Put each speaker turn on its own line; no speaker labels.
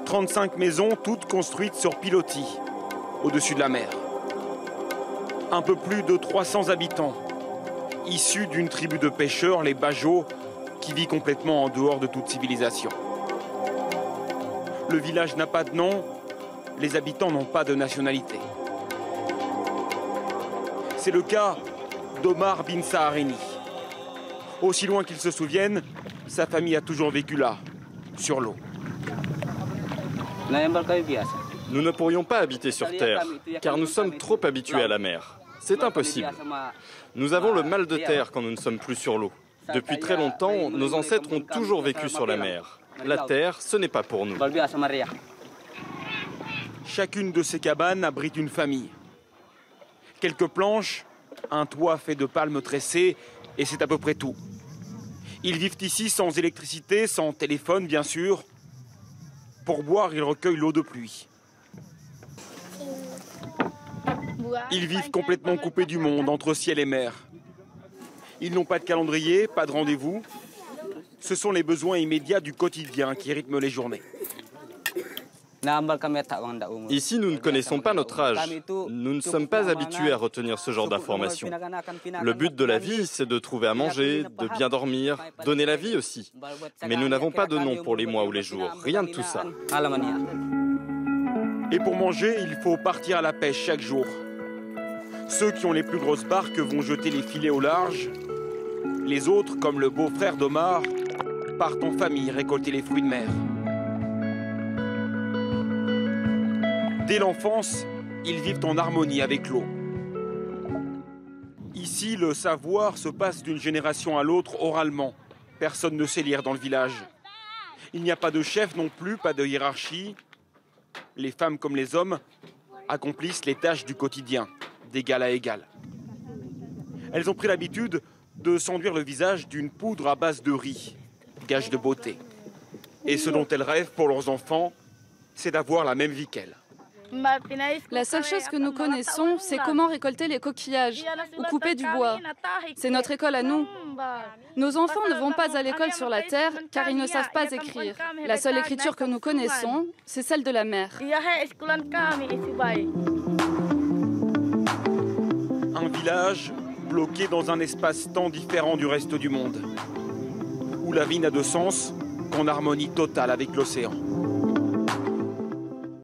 35 maisons, toutes construites sur pilotis, au-dessus de la mer. Un peu plus de 300 habitants, issus d'une tribu de pêcheurs, les Bajo, qui vit complètement en dehors de toute civilisation. Le village n'a pas de nom, les habitants n'ont pas de nationalité. C'est le cas d'Omar Bin Saharini. Aussi loin qu'il se souvienne, sa famille a toujours vécu là, sur l'eau.
Nous ne pourrions pas habiter sur Terre, car nous sommes trop habitués à la mer. C'est impossible. Nous avons le mal de terre quand nous ne sommes plus sur l'eau. Depuis très longtemps, nos ancêtres ont toujours vécu sur la mer. La terre, ce n'est pas pour nous.
Chacune de ces cabanes abrite une famille. Quelques planches, un toit fait de palmes tressées, et c'est à peu près tout. Ils vivent ici sans électricité, sans téléphone bien sûr. Pour boire, ils recueillent l'eau de pluie. Ils vivent complètement coupés du monde, entre ciel et mer. Ils n'ont pas de calendrier, pas de rendez-vous. Ce sont les besoins immédiats du quotidien qui rythment les journées.
Ici, nous ne connaissons pas notre âge. Nous ne sommes pas habitués à retenir ce genre d'informations. Le but de la vie, c'est de trouver à manger, de bien dormir, donner la vie aussi. Mais nous n'avons pas de nom pour les mois ou les jours, rien de tout ça.
Et pour manger, il faut partir à la pêche chaque jour. Ceux qui ont les plus grosses barques vont jeter les filets au large. Les autres, comme le beau-frère d'Omar, partent en famille récolter les fruits de mer. Dès l'enfance, ils vivent en harmonie avec l'eau. Ici, le savoir se passe d'une génération à l'autre oralement. Personne ne sait lire dans le village. Il n'y a pas de chef non plus, pas de hiérarchie. Les femmes comme les hommes accomplissent les tâches du quotidien, d'égal à égal. Elles ont pris l'habitude de s'enduire le visage d'une poudre à base de riz, gage de beauté. Et ce dont elles rêvent pour leurs enfants, c'est d'avoir la même vie qu'elles.
La seule chose que nous connaissons, c'est comment récolter les coquillages ou couper du bois. C'est notre école à nous. Nos enfants ne vont pas à l'école sur la terre car ils ne savent pas écrire. La seule écriture que nous connaissons, c'est celle de la mer.
Un village bloqué dans un espace-temps différent du reste du monde, où la vie n'a de sens qu'en harmonie totale avec l'océan.